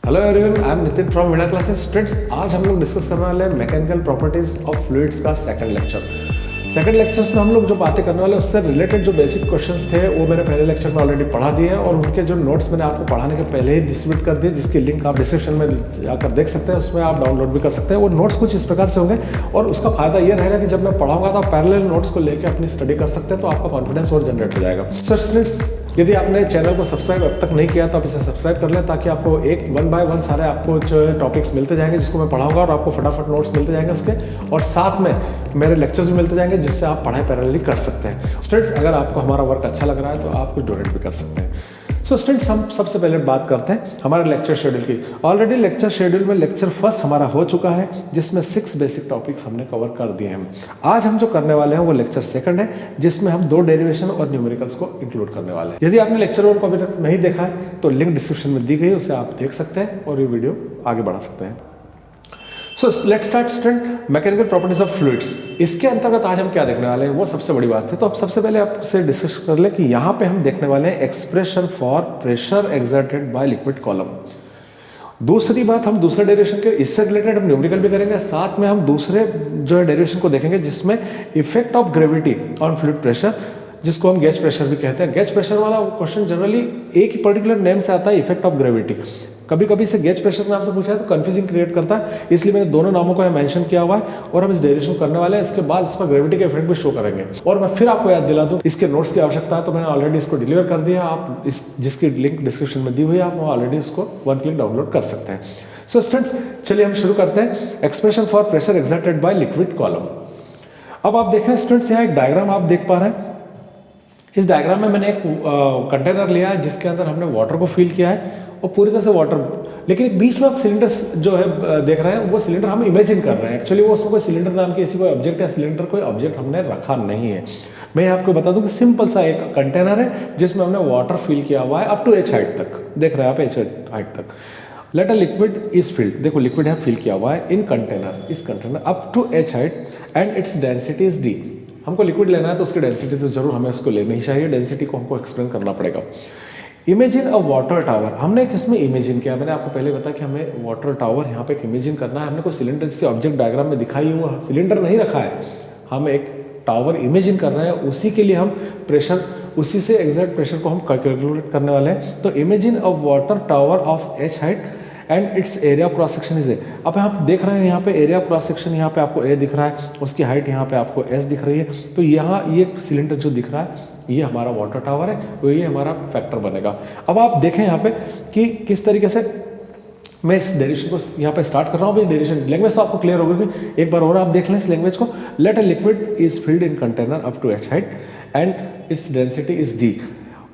Hello everyone, I am Nitin from middle classes students. आज हम लोग डिस्कस करने वाले हैं मैकेनिकल प्रॉपर्टीज ऑफ फ्लूइड्स का सेकंड लेक्चर। सेकंड लेक्चर्स में हम लोग जो बातें करने वाले हैं उससे रिलेटेड जो बेसिक क्वेश्चंस थे वो मैंने पहले लेक्चर में ऑलरेडी पढ़ा दिए हैं और उनके जो नोट्स मैंने आपको पढ़ाने के पहले ही डिस्ट्रीब्यूट कर दिए, जिसकी लिंक आप डिस्क्रिप्शन में जाकर देख सकते हैं। उसमें आप डाउनलोड भी कर सकते हैं। वो नोट्स कुछ इस प्रकार से होंगे और उसका फायदा ये रहेगा कि जब मैं पढ़ाऊंगा तो आप पैरेलल नोट्स को लेकर अपनी स्टडी कर सकते हैं, तो आपका कॉन्फिडेंस और जनरेट हो जाएगा। सो स्टूडेंट्स, यदि आपने चैनल को सब्सक्राइब अब तक नहीं किया तो आप इसे सब्सक्राइब कर लें, ताकि आपको एक वन बाय वन सारे आपको जो है टॉपिक्स मिलते जाएंगे जिसको मैं पढ़ाऊंगा और आपको फटाफट नोट्स मिलते जाएंगे उसके, और साथ में मेरे लेक्चर्स भी मिलते जाएंगे जिससे आप पढ़ाई पैरेलली कर सकते हैं। स्टूडेंट्स, अगर आपको हमारा वर्क अच्छा लग रहा है तो आप कुछ डोनेट भी कर सकते हैं। सो स्टूडेंट्स, हम सबसे पहले बात करते हैं हमारे लेक्चर शेड्यूल की। ऑलरेडी लेक्चर शेड्यूल में लेक्चर फर्स्ट हमारा हो चुका है, जिसमें 6 बेसिक टॉपिक्स हमने कवर कर दिए हैं। आज हम जो करने वाले हैं वो लेक्चर सेकंड है, जिसमें हम 2 डेरिवेशन और न्यूमेरिकल्स को इंक्लूड करने वाले हैं। यदि आपने लेक्चर 1 को अभी तक नहीं देखा है तो लिंक डिस्क्रिप्शन में दी गई है, उसे आप देख सकते हैं और ये वीडियो आगे बढ़ा सकते हैं। So let's start student, mechanical properties of fluids. इसके अंतर्गत आज हम क्या देखने वाले हैं वो सबसे बड़ी बात है। तो अब सबसे पहले आपसे डिस्कस कर ले कि यहाँ पे हम देखने वाले हैं expression for pressure exerted by liquid column. दूसरी बात, हम दूसरे डेरिवेशन के इससे रिलेटेड हम न्यूमेरिकल भी करेंगे, साथ में हम दूसरे जो है डेरिवेशन को देखेंगे जिसमें effect of gravity on fluid pressure, जिसको हम गेज प्रेशर भी कहते हैं। गेज प्रेशर वाला क्वेश्चन जनरली एक ही पर्टिकुलर नेम से आता है, इफेक्ट ऑफ ग्रेविटी। कभी कभी से गेज प्रेशर नाम से पूछा है तो कंफ्यूजिंग क्रिएट करता है, इसलिए मैंने दोनों नामों को मेंशन किया हुआ है और हम इस डेरिवेशन करने वाले हैं। इसके बाद इस पर ग्रेविटी के इफेक्ट भी शो करेंगे। और मैं फिर आपको याद दिला दूं, इसके नोट्स की आवश्यकता है तो मैंने ऑलरेडी इसको डिलीवर कर दिया। आप इस जिसकी लिंक डिस्क्रिप्शन में दी हुई है, आप ऑलरेडी इसको 1 क्लिक डाउनलोड कर सकते हैं। सो स्टूडेंट्स, चलिए हम शुरू करते हैं। Expression for pressure exerted by liquid column. अब आप देखें स्टूडेंट्स, यहाँ एक डायग्राम आप देख पा रहे हैं। इस डायग्राम में मैंने एक कंटेनर लिया है जिसके अंदर हमने वाटर को फिल किया है और पूरी तरह से वाटर, लेकिन एक बीच में आप सिलेंडर जो है देख रहे हैं, वो सिलेंडर हम इमेजिन कर रहे हैं। एक्चुअली वो उसमें कोई सिलेंडर नाम की ऐसी कोई ऑब्जेक्ट या सिलेंडर कोई ऑब्जेक्ट हमने रखा नहीं है। मैं आपको बता दूं कि सिंपल सा एक कंटेनर है जिसमें हमने वाटर फिल किया हुआ है अप टू एच हाइट तक। देख रहे हैं आप, एच हाइट तक। Let a liquid is filled, देखो लिक्विड है फिल किया हुआ है इन कंटेनर, इस container up to H height and its density is D. हमको लिक्विड लेना है तो उसकी डेंसिटी तो जरूर हमें उसको लेनी ही चाहिए, डेंसिटी को हमको एक्सप्लेन करना पड़ेगा। इमेजिन अ वाटर टावर, हमने एक इसमें इमेजिन किया। मैंने आपको पहले बताया कि हमें वाटर टावर यहाँ पे एक इमेजिन करना है। हमने कोई सिलेंडर जैसे ऑब्जेक्ट डायग्राम में दिखाई हुआ सिलेंडर नहीं रखा है, हम एक टावर इमेजिन कर रहे हैं। उसी के लिए हम प्रेशर, उसी से एग्जैक्ट प्रेशर को हम कैलकुलेट करने वाले हैं। तो imagine a water tower of H height and it's area of cross section is a. अब आप देख रहे हैं यहाँ पे एरिया ऑफ क्रॉस सेक्शन, यहाँ पे आपको ए दिख रहा है, उसकी हाइट यहाँ पे आपको एस दिख रही है। तो यहाँ ये सिलेंडर जो दिख रहा है ये हमारा वाटर टावर है, तो ये हमारा फैक्टर बनेगा। अब आप देखें यहाँ पे कि किस तरीके से मैं इस डेरिवेशन को यहाँ पे स्टार्ट कर रहा हूँ। डेरिवेशन लैंग्वेज तो आपको क्लियर होगी, एक बार और आप देख लें इस लैंग्वेज को। Let a liquid is filled in container up to H height and its density is D.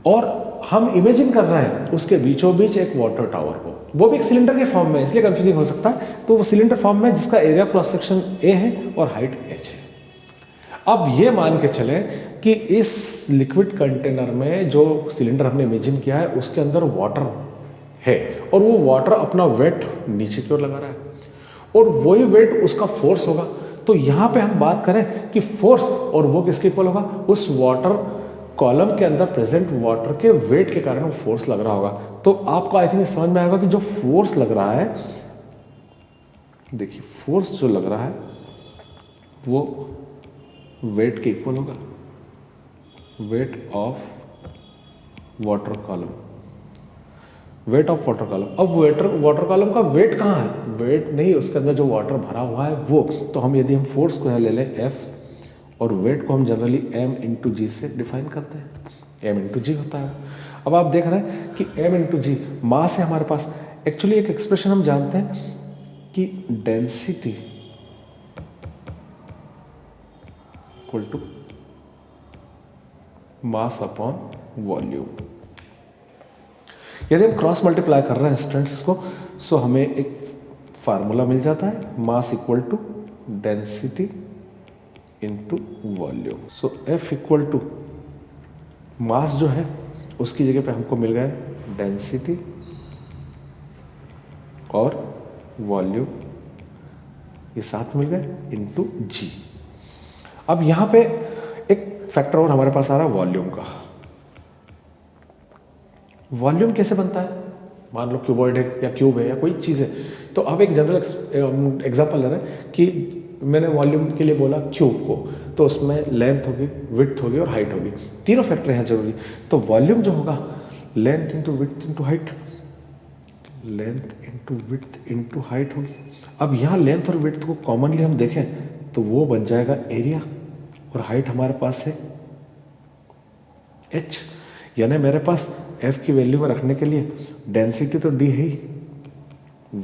और हम इमेजिन कर रहे हैं उसके बीचों बीच एक वाटर टावर को, वो भी एक सिलेंडर के फॉर्म में, इसलिए कंफ्यूजिंग हो सकता है। तो वो सिलेंडर फॉर्म में जिसका एरिया क्रॉस सेक्शन ए है और हाइट एच है। अब ये मान के चले कि इस लिक्विड कंटेनर में जो सिलेंडर हमने इमेजिन किया है उसके अंदर वाटर है और वो वाटर अपना वेट नीचे की ओर लगा रहा है और वही वेट उसका फोर्स होगा। तो यहाँ पे हम बात करें कि फोर्स और वो किसके इक्वल होगा, उस वाटर कॉलम के अंदर प्रेजेंट वाटर के वेट के कारण वो फोर्स लग रहा होगा। तो आपको आई थिंक समझ में आएगा कि जो फोर्स लग रहा है, देखिए फोर्स जो लग रहा है वो वेट के इक्वल होगा, wait of water column, wait of water column. अब वाटर कॉलम का वेट कहाँ है, वेट नहीं, उसके अंदर जो वाटर भरा हुआ है वो। तो हम यदि हम फोर्स को यहाँ ले लें एफ और वेट को हम जनरली m इंटू जी से डिफाइन करते हैं, m इंटू जी होता है। अब आप देख रहे हैं कि m इंटू जी मास है हमारे पास। एक्चुअली एक एक्सप्रेशन हम जानते हैं कि density equal to mass upon volume. यदि हम क्रॉस मल्टीप्लाई कर रहे हैं स्टूडेंट्स इसको, सो हमें एक फार्मूला मिल जाता है, mass equal to density into volume. So F equal to mass जो है उसकी जगह पे हमको मिल गया डेंसिटी और वॉल्यूम, ये साथ मिल गए इनटू जी। अब यहां पे एक फैक्टर और हमारे पास आ रहा है वॉल्यूम का। वॉल्यूम कैसे बनता है, मान लो क्यूबॉइड है या क्यूब है या कोई चीज़ है, तो अब एक जनरल एग्जांपल ले रहे हैं कि मैंने वॉल्यूम के लिए बोला क्यूब को, तो उसमें लेंथ होगी, विड्थ होगी और हाइट होगी, तीनों फैक्टर यहाँ जरूरी। तो वॉल्यूम जो होगा length into width into height, length into width into height होगी। अब यहाँ लेंथ और विड्थ को कॉमनली हम देखें तो वो बन जाएगा एरिया, और हाइट हमारे पास है h, यानी मेरे पास f की वैल्यू में रखने के लिए डेंसिटी तो d है ही,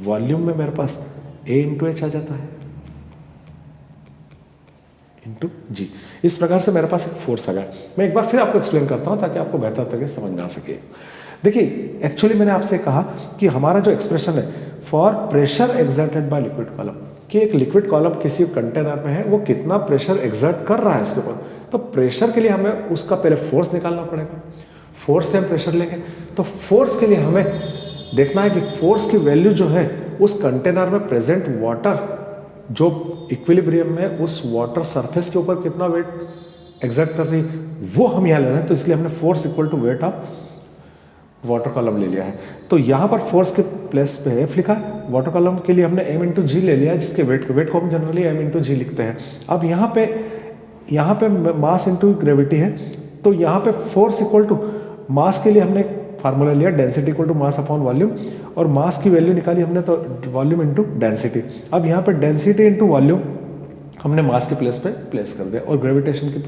वॉल्यूम में मेरे पास a इंटू एच आ जाता है इंटू जी। इस प्रकार से मेरे पास एक फोर्स आ गया। मैं एक बार फिर आपको एक्सप्लेन करता हूं ताकि आपको बेहतर तरीके से समझ में आ सके। देखिए एक्चुअली मैंने आपसे कहा कि हमारा जो एक्सप्रेशन है for pressure exerted by liquid column, कि एक लिक्विड कॉलम किसी कंटेनर में है, वो कितना प्रेशर एक्सर्ट कर रहा है इसके ऊपर, तो प्रेशर के लिए हमें उसका पहले फोर्स निकालना पड़ेगा, फोर्स से हम प्रेशर लेंगे। तो फोर्स के लिए हमें देखना है कि फोर्स की वैल्यू जो है उस कंटेनर में प्रेजेंट वाटर जो इक्विलिब्रियम में उस वाटर सरफेस के ऊपर कितना वेट एक्सर्ट कर रही है, वो हम यहाँ ले रहे हैं। तो इसलिए हमने force equal to weight of water column ले लिया है। तो यहाँ पर फोर्स के प्लेस पे एफ लिखा है, वाटर कॉलम के लिए हमने एम इंटू जी ले लिया है, जिसके वेट को हम जनरली एम इंटू जी लिखते हैं। अब यहाँ पे मास इंटू ग्रेविटी है, तो यहाँ पे फोर्स इक्वल टू मास के लिए हमने फार्मूला लिया density equal to mass upon volume, और मास की वैल्यू निकाली हमने तो वॉल्यूम इंटू डेंसिटी। अब यहाँ पे डेंसिटी इंटू वॉल्यूम हमने मास के प्लेस पे प्लेस कर दिया, और ग्रेविटेशन की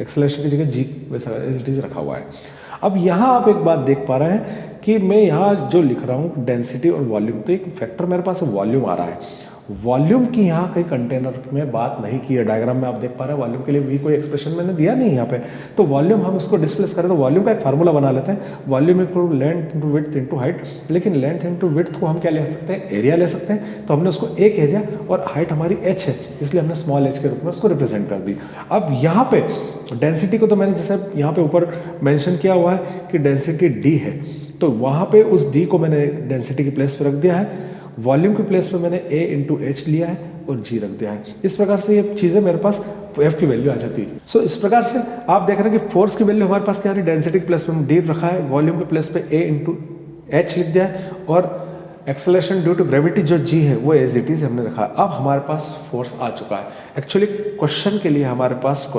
एक्सेलरेशन की जगह जी वैसा एज इट इज रखा हुआ है। अब यहाँ आप एक बात देख पा रहे हैं कि मैं यहाँ जो लिख रहा हूँ डेंसिटी और वॉल्यूम, तो एक फैक्टर मेरे पास वॉल्यूम आ रहा है। वॉल्यूम की यहाँ कहीं कंटेनर में बात नहीं की है, डायग्राम में आप देख पा रहे हैं वॉल्यूम के लिए भी कोई एक्सप्रेशन मैंने दिया नहीं यहाँ पे। तो वॉल्यूम हम इसको डिस्प्लेस करें तो वॉल्यूम का एक फार्मूला बना लेते हैं, volume equal to length into width into height. लेकिन लेंथ इंटू विड्थ को हम क्या ले सकते हैं, एरिया ले सकते हैं। तो हमने उसको एक एरिया, और हाइट हमारी h है इसलिए हमने स्मॉल h के रूप में उसको रिप्रेजेंट कर दी। अब यहाँ पे डेंसिटी को तो मैंने जैसे यहाँ पे ऊपर मेंशन किया हुआ है कि डेंसिटी d है, तो वहाँ पे उस d को मैंने डेंसिटी की प्लेस पे रख दिया है, वॉल्यूम के प्लेस पे मैंने a इंटू एच लिया है और g रख दिया है। इस प्रकार से ये चीज़ें मेरे पास f की वैल्यू आ जाती है। सो इस प्रकार से आप देख रहे हैं कि फोर्स की वैल्यू हमारे पास क्या है, डेंसिटी के प्लेस पे हमने d रखा है, वॉल्यूम के प्लेस पे a इंटू एच लिख दिया है, और एक्सेलरेशन ड्यू टू ग्रेविटी जो g है वो एज इट इज हमने रखा है। अब हमारे पास फोर्स आ चुका है। एक्चुअली क्वेश्चन के लिए हमारे पास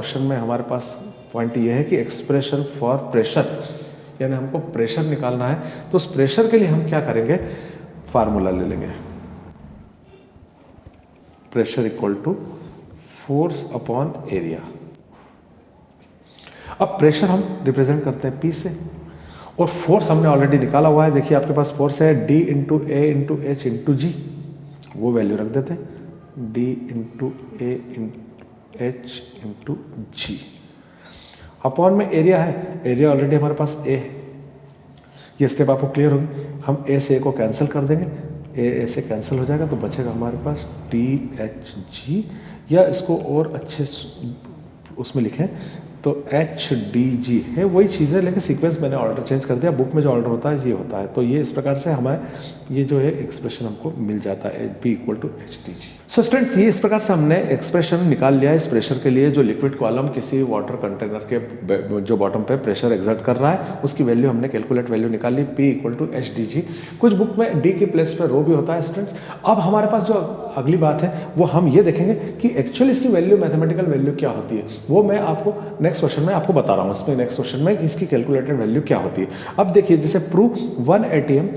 पॉइंट ये है कि एक्सप्रेशन फॉर प्रेशर, यानी हमको प्रेशर निकालना है। तो उस प्रेशर के लिए हम क्या करेंगे, फार्मूला ले लेंगे, pressure equal to force upon area. अब प्रेशर हम रिप्रेजेंट करते हैं P से, और फोर्स हमने ऑलरेडी निकाला हुआ है। देखिए आपके पास फोर्स है D इंटू ए इंटू एच इंटू जी, वो वैल्यू रख देते हैं, D इंटू ए इंटू एच इंटू जी। अपॉन में एरिया है, एरिया ऑलरेडी हमारे पास A है, ये स्टेप आपको क्लियर होगी। हम ए से ए को कैंसिल कर देंगे, ए से कैंसिल हो जाएगा, तो बचेगा हमारे पास टी एच जी, या इसको और अच्छे उसमें लिखें तो एच डी जी है, वही चीज़ है, लेकिन सीक्वेंस मैंने ऑर्डर चेंज कर दिया। बुक में जो ऑर्डर होता है ये होता है। तो ये इस प्रकार से हमें ये जो है एक्सप्रेशन हमको मिल जाता है, P equal to H T G. So students, ये इस प्रकार से हमने एक्सप्रेशन निकाल लिया इस प्रेशर के लिए, जो लिक्विड कॉलम किसी वाटर कंटेनर के जो बॉटम पे प्रेशर एक्सर्ट कर रहा है, उसकी वैल्यू हमने कैलकुलेट वैल्यू निकाल ली, P equal to H D G. कुछ बुक में डी के प्लेस पर रो भी होता है स्टूडेंट्स। अब हमारे पास जो अगली बात है वो हम ये देखेंगे कि एक्चुअली इसकी वैल्यू, मैथमेटिकल वैल्यू क्या होती है, वो मैं आपको नेक्स्ट क्वेश्चन में आपको बता रहा हूँ। इसमें नेक्स्ट क्वेश्चन में इसकी कैलकुलेटेड वैल्यू क्या होती है। अब देखिए, जैसे प्रूव 1 ATM,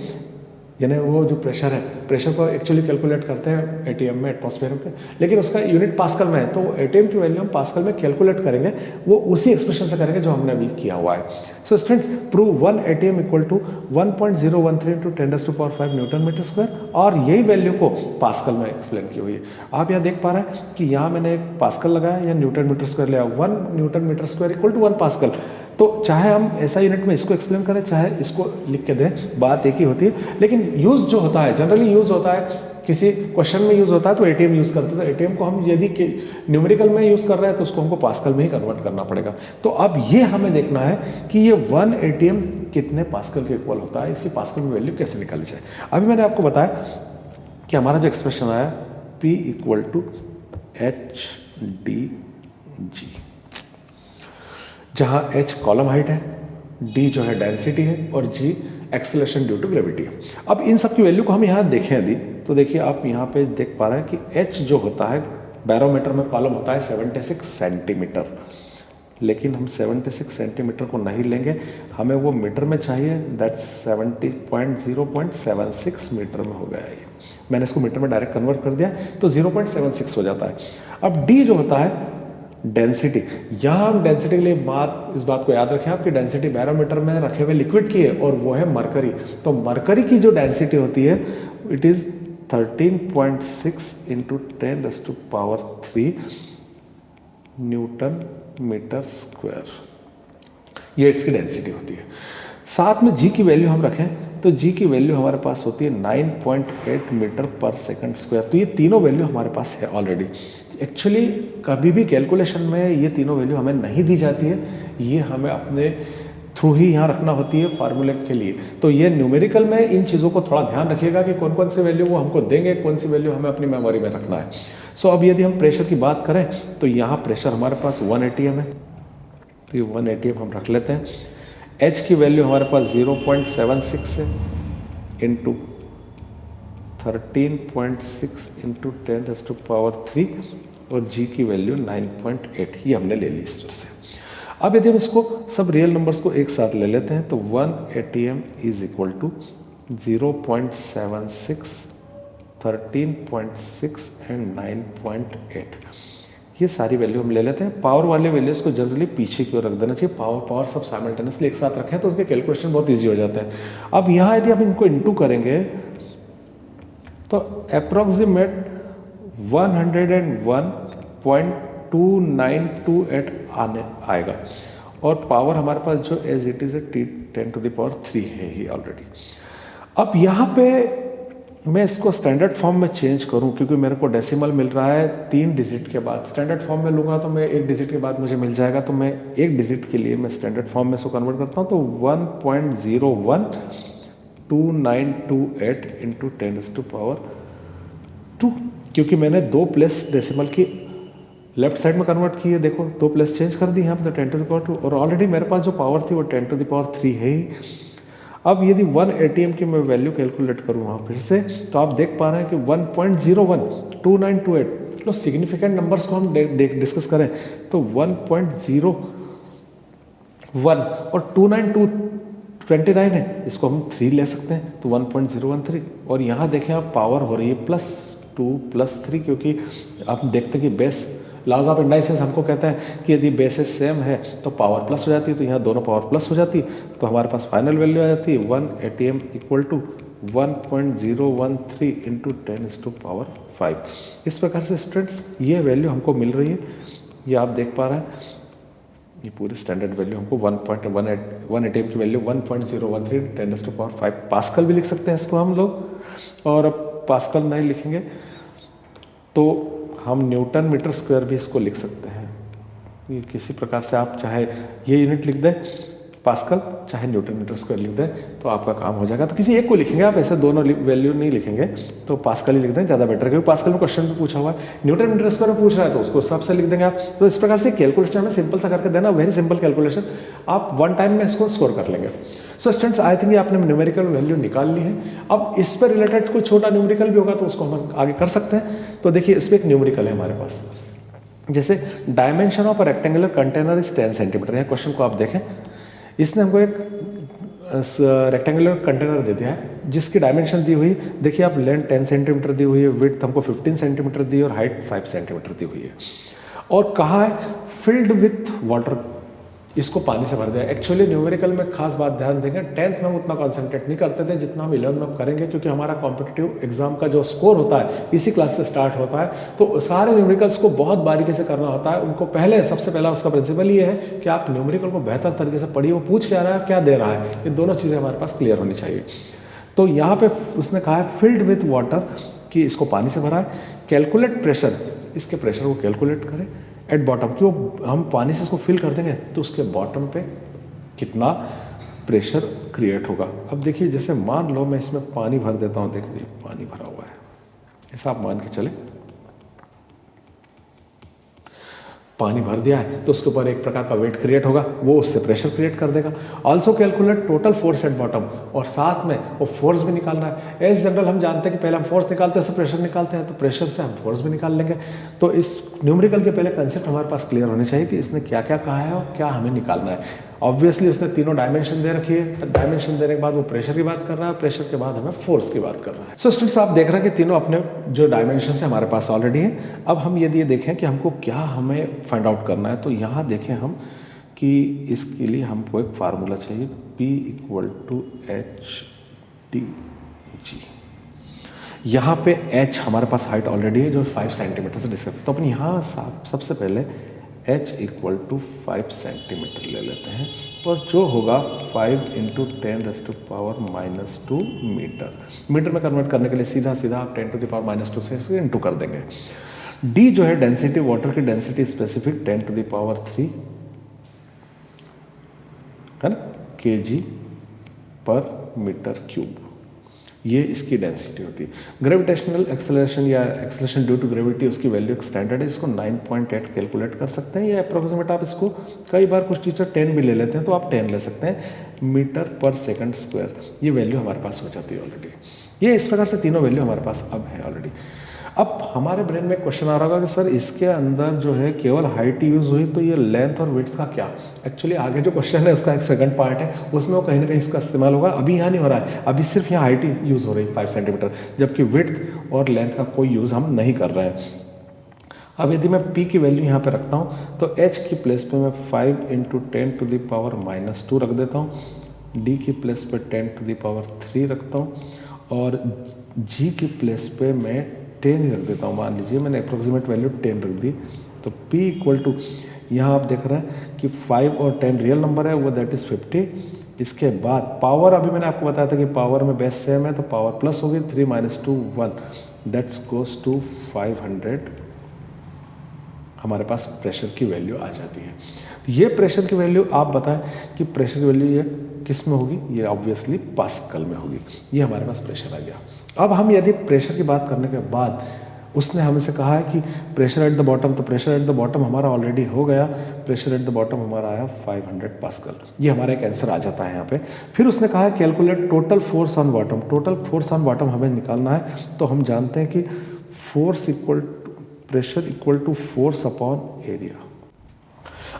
यानी वो जो प्रेशर है, प्रेशर को एक्चुअली कैलकुलेट करते हैं एटीएम में, एटमॉस्फेयर में, लेकिन उसका यूनिट पास्कल में है, तो एटीएम की वैल्यू हम पास्कल में कैलकुलेट करेंगे, वो उसी एक्सप्रेशन से करेंगे जो हमने अभी किया हुआ है। So students, prove 1 ATM equal to 1.013 into 10⁻⁵ newton metre square, और यही वैल्यू को पास्कल में एक्सप्लेन की हुई है। आप यहाँ देख पा रहे हैं कि यहाँ मैंने एक पास्कल लगाया या न्यूटन मीटर स्क्वायर लिया, 1 newton metre square equal to 1 pascal. तो चाहे हम ऐसा यूनिट में इसको एक्सप्लेन करें, चाहे इसको लिख के दें, बात एक ही होती है। लेकिन यूज़ जो होता है, जनरली यूज़ होता है, किसी क्वेश्चन में यूज़ होता है तो एटीएम यूज़ करते हैं। तो एटीएम को हम यदि न्यूमेरिकल में यूज़ कर रहे हैं तो उसको हमको पास्कल में ही कन्वर्ट करना पड़ेगा। तो अब ये हमें देखना है कि ये 1 ATM कितने पास्कल के इक्वल होता है, इसकी पास्कल में वैल्यू कैसे निकाली जाए। अभी मैंने आपको बताया कि हमारा जो एक्सप्रेशन आया P equal to H D G, जहाँ h कॉलम हाइट है, d जो है डेंसिटी है, और g acceleration due to gravity. अब इन सब की वैल्यू को हम यहाँ देखें यदि, तो देखिए आप यहाँ पे देख पा रहे हैं कि h जो होता है बैरोमीटर में कॉलम होता है 76 सेंटीमीटर, लेकिन हम 76 सेंटीमीटर को नहीं लेंगे, हमें वो मीटर में चाहिए, दैट 70.0.76 मीटर में हो गया ये। मैंने इसको मीटर में डायरेक्ट कन्वर्ट कर दिया तो 0.76 हो जाता है। अब d जो होता है डेंसिटी, यहाँ हम डेंसिटी के लिए इस बात को याद रखें आपकी डेंसिटी बैरोमीटर में रखे हुए लिक्विड की है और वो है मरकरी। तो मरकरी की जो डेंसिटी होती है it is 13.6 into 10⁻³ newton metre square, ये इसकी डेंसिटी होती है। साथ में जी की वैल्यू हम रखें तो जी की वैल्यू हमारे पास होती है 9.8 मीटर पर सेकंड स्क्वायर। तो ये तीनों वैल्यू हमारे पास है ऑलरेडी। एक्चुअली कभी भी कैलकुलेशन में ये तीनों वैल्यू हमें नहीं दी जाती है, ये हमें अपने थ्रू ही यहाँ रखना होती है फार्मूले के लिए। तो ये न्यूमेरिकल में इन चीज़ों को थोड़ा ध्यान रखिएगा कि कौन कौन सी वैल्यू वो हमको देंगे, कौन सी वैल्यू हमें अपनी मेमोरी में रखना है। सो अब यदि हम प्रेशर की बात करें तो यहाँ प्रेशर हमारे पास 1 atm है, तो ये 1 atm हम रख लेते हैं। एच की वैल्यू हमारे पास 0.76 है इंटू 13.6 इंटू 10⁻³ और जी की वैल्यू 9.8, ये हमने ले ली इस तरह से। अब यदि हम इसको सब रियल नंबर्स को एक साथ ले लेते हैं तो 1 atm is equal to 0.76, 13.6 and 9.8, ये सारी वैल्यू हम ले लेते हैं। पावर वाले वैल्यूज को जनरली पीछे की ओर रख देना चाहिए, पावर सब साइमल्टेनियसली एक साथ रखें तो उसके कैलकुलेशन बहुत इजी हो जाते हैं। अब यहाँ यदि हम इनको इंटू करेंगे तो अप्रॉक्सीमेट 101.2928 आएगा और पावर हमारे पास जो एज इट इज़ 10⁻³ है ही ऑलरेडी। अब यहाँ पे मैं इसको स्टैंडर्ड फॉर्म में चेंज करूं क्योंकि मेरे को डेसिमल मिल रहा है 3 डिजिट के बाद। स्टैंडर्ड फॉर्म में लूँगा तो मैं 1 डिजिट के बाद मुझे मिल जाएगा, तो मैं 1 डिजिट के लिए मैं स्टैंडर्ड फॉर्म में इसको कन्वर्ट करता हूं तो 1.0122928 इंटू 10⁻², क्योंकि मैंने 2 प्लेस डेसिमल की लेफ्ट साइड में कन्वर्ट की है। देखो 2 प्लेस चेंज कर दी यहाँ पर 10⁻², और ऑलरेडी मेरे पास जो पावर थी वो 10⁻³ है ही। अब यदि 1 atm की मैं वैल्यू कैलकुलेट करूँ वहाँ फिर से, तो आप देख पा रहे हैं कि 1.012928, तो सिग्निफिकेंट नंबर्स को हम डिस्कस करें तो 1.01 और 29229 है, इसको हम 3 ले सकते हैं तो 1.013। और यहाँ देखें आप पावर हो रही है +2 +3, क्योंकि आप देखते हैं कि बेस लॉज ऑफ इंडाइसेस हमको कहता है कि यदि बेसेस सेम है तो पावर प्लस हो जाती है, तो यहाँ दोनों पावर प्लस हो जाती है, तो हमारे पास फाइनल वैल्यू आ जाती है 1 atm इक्वल टू 1.013 इंटू 10⁻⁵। इस प्रकार से स्टूडेंट्स ये वैल्यू हमको मिल रही है, ये आप देख पा रहे हैं, ये पूरी स्टैंडर्ड वैल्यू हमको 1 atm की वैल्यू 1.013 10⁻⁵ पास्कल भी लिख सकते हैं इसको हम लोग, और अब पास्कल नहीं लिखेंगे तो हम न्यूटन मीटर स्क्वायर भी इसको लिख सकते हैं। ये किसी प्रकार से आप चाहे ये यूनिट लिख दें पास्कल, चाहे न्यूटन मीटर स्क्वायर लिख दें तो आपका काम हो जाएगा। तो किसी एक को लिखेंगे आप, ऐसे दोनों वैल्यू नहीं लिखेंगे, तो पास्कल ही लिख दें ज़्यादा बेटर, क्योंकि पास्कल में क्वेश्चन भी पूछा हुआ है, न्यूटन मीटर स्क्वायर में पूछ रहा है तो उसको सबसे लिख देंगे आप। तो इस प्रकार से कैलकुलेशन में सिंपल सा करके देना, वेरी सिंपल कैलकुलेशन, आप 1 टाइम में इसको स्कोर कर लेंगे। सो स्टूडेंट्स आई थिंक आपने न्यूमेरिकल वैल्यू निकाल ली है। अब इस पर रिलेटेड कोई छोटा न्यूमेरिकल भी होगा तो उसको हम आगे कर सकते हैं। तो देखिए इस पर एक न्यूमेरिकल है हमारे पास, जैसे dimension of a rectangular container is 10 centimetre. यहाँ क्वेश्चन को आप देखें, इसने हमको एक रेक्टेंगुलर कंटेनर दे दिया है जिसकी डायमेंशन दी हुई, देखिए आप लेंथ 10 सेंटीमीटर दी हुई है, विड्थ हमको 15 सेंटीमीटर दी है और हाइट 5 सेंटीमीटर दी हुई है, और कहा है फिल्ड विथ वाटर, इसको पानी से भर दिया। एक्चुअली न्यूमेरिकल में खास बात ध्यान देंगे, 10th में हम उतना कॉन्सेंट्रेट नहीं करते थे जितना हम 11th में करेंगे, क्योंकि हमारा कॉम्पिटिटिव एग्जाम का जो स्कोर होता है इसी क्लास से स्टार्ट होता है, तो सारे न्यूमेरिकल्स को बहुत बारीकी से करना होता है। उनको पहले सबसे पहला उसका प्रिंसिपल ये है कि आप न्यूमेरिकल को बेहतर तरीके से पढ़िए, वो पूछ क्या रहा है क्या दे रहा है, ये दोनों चीज़ें हमारे पास क्लियर होनी चाहिए। तो यहाँ पे उसने कहा है फिल्ड विथ वाटर, कि इसको पानी से भरा है, कैलकुलेट प्रेशर, इसके प्रेशर को कैलकुलेट करें एट बॉटम, क्यों हम पानी से इसको फिल कर देंगे तो उसके बॉटम पे कितना प्रेशर क्रिएट होगा। अब देखिए जैसे मान लो मैं इसमें पानी भर देता हूँ, देखिए पानी भरा हुआ है, ऐसा आप मान के चले। पानी भर दिया है तो उसके ऊपर एक प्रकार का वेट क्रिएट होगा, वो उससे प्रेशर क्रिएट कर देगा। Also calculate total force at bottom, और साथ में वो फोर्स भी निकालना है। एज जनरल हम जानते हैं कि पहले हम फोर्स निकालते हैं, प्रेशर निकालते हैं, तो प्रेशर से हम फोर्स भी निकाल लेंगे। तो इस न्यूमेरिकल के पहले कंसेप्ट हमारे पास क्लियर होने चाहिए कि इसने क्या क्या कहा है और क्या हमें निकालना है। ऑब्वियसली उसने तीनों डायमेंशन दे रखी है, डायमेंशन देने के बाद वो प्रेशर की बात कर रहा है, प्रेशर के बाद हमें फोर्स की बात कर रहा है। सो स्टूडेंट्स आप देख रहे हैं कि तीनों अपने जो डायमेंशन है हमारे पास ऑलरेडी है। अब हम यदि ये देखें कि हमको क्या हमें फाइंड आउट करना है, तो यहाँ देखें हम कि इसके लिए हमको एक फार्मूला चाहिए, P = HdG। यहाँ पे H हमारे पास हाइट ऑलरेडी है जो 5 सेंटीमीटर से डिस्कस, तो अपन यहाँ सबसे पहले H = 5 सेंटीमीटर ले लेते हैं, और जो होगा 5 × 10⁻⁻² मीटर। मीटर में कन्वर्ट करने के लिए सीधा आप 10⁻² से इसको इंटू कर देंगे। D जो है डेंसिटी, वाटर की डेंसिटी स्पेसिफिक 10⁻³ है ना, kg/m³। ये इसकी डेंसिटी होती है। ग्रेविटेशनल एक्सेलरेशन या एक्सेलरेशन ड्यू टू ग्रेविटी, उसकी वैल्यू एक स्टैंडर्ड है, इसको 9.8 कैलकुलेट कर सकते हैं, या अप्रोक्सीमेट आप इसको कई बार कुछ टीचर 10 भी ले लेते हैं, तो आप 10 ले सकते हैं, मीटर/सेकंड²। ये वैल्यू हमारे पास हो जाती है ऑलरेडी। ये इस प्रकार से तीनों वैल्यू हमारे पास अब है ऑलरेडी। अब हमारे ब्रेन में क्वेश्चन आ रहा होगा कि सर इसके अंदर जो है केवल हाइट यूज़ हुई, तो ये लेंथ और विड्थ का क्या? एक्चुअली आगे जो क्वेश्चन है उसका एक सेकंड पार्ट है, उसमें वो कहीं ना कहीं इसका इस्तेमाल होगा। अभी यहाँ नहीं हो रहा है, अभी सिर्फ यहाँ हाइट यूज़ हो रही है 5 सेंटीमीटर, जबकि विड्थ और लेंथ का कोई यूज़ हम नहीं कर रहे हैं। अब यदि मैं P की वैल्यू यहाँ पे रखता हूँ, तो H की प्लेस पे मैं 5 × 10⁻⁻² रख देता हूँ, D की प्लेस पे 10⁻³ रखता हूँ, और G की प्लेस पे मैं 10 ही रख देता हूँ। मान लीजिए मैंने अप्रोक्सीमेट वैल्यू 10 रख दी, तो P = यहाँ आप देख रहे हैं कि 5 और 10 रियल नंबर है, वो दैट इज़ 50। इसके बाद पावर, अभी मैंने आपको बताया था कि पावर में बेस सेम है, तो पावर प्लस होगी, 3 - 2 1, दैट्स गोज टू 500। हमारे पास प्रेशर की वैल्यू आ जाती है। तो ये प्रेशर की वैल्यू आप बताएं कि प्रेशर की वैल्यू ये किस में होगी? ये ऑब्वियसली पास्कल में होगी। ये हमारे पास प्रेशर आ गया। अब हम यदि प्रेशर की बात करने के बाद उसने हमसे कहा है कि प्रेशर एट द बॉटम, तो प्रेशर एट द बॉटम हमारा ऑलरेडी हो गया, प्रेशर एट द बॉटम हमारा आया 500 पास्कल। ये हमारा एक आंसर आ जाता है यहाँ पे। फिर उसने कहा है calculate total force on bottom. Total force on bottom हमें निकालना है, तो हम जानते हैं कि pressure equal to force upon area.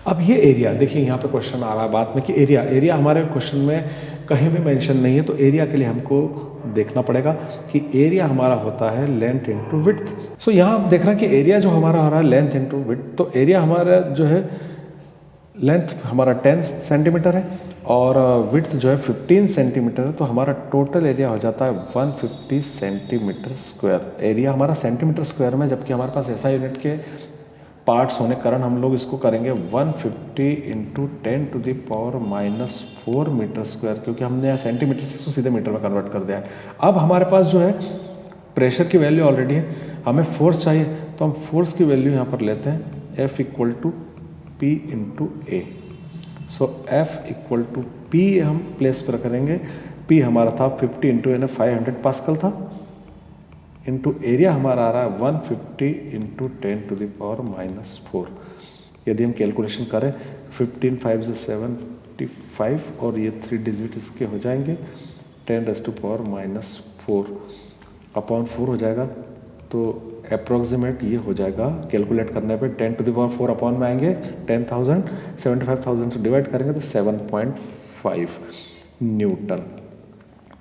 अब ये एरिया देखिए, यहाँ पे क्वेश्चन आ रहा है बाद में कि एरिया हमारे क्वेश्चन में कहीं भी मेंशन नहीं है, तो एरिया के लिए हमको देखना पड़ेगा कि एरिया हमारा होता है लेंथ इंटू विड्थ। सो यहाँ आप देख रहे हैं कि एरिया जो हमारा आ रहा है लेंथ इंटू विड्थ, तो एरिया हमारा जो है लेंथ हमारा 10 सेंटीमीटर है और विड्थ जो है 15 सेंटीमीटर है, तो हमारा टोटल एरिया हो जाता है 150 सेंटीमीटर स्क्वायर। एरिया हमारा सेंटीमीटर स्क्वायर में, जबकि हमारे पास ऐसा यूनिट के पार्ट्स होने के कारण हम लोग इसको करेंगे 150 × 10⁻⁻⁴ मीटर स्क्वायर, क्योंकि हमने सेंटीमीटर से इसको सीधे मीटर में कन्वर्ट कर दिया है। अब हमारे पास जो है प्रेशर की वैल्यू ऑलरेडी है, हमें फोर्स चाहिए, तो हम फोर्स की वैल्यू यहाँ पर लेते हैं, F = P × A। So F = P हम प्लेस पर करेंगे, P हमारा था 50 × 500 पास्कल था, इंटू एरिया हमारा आ रहा है 150 × 10⁻⁻⁴। यदि हम कैलकुलेशन करें 15 5 से 75 और ये 3 डिजिट इसके हो जाएंगे, 10⁻⁻�4 अपॉन 4 हो जाएगा, तो अप्रोक्सीमेट ये हो जाएगा कैलकुलेट करने पे 10⁻⁴ अपॉन में आएंगे 10,000, 75,000 से डिवाइड करेंगे तो 7.5 न्यूटन।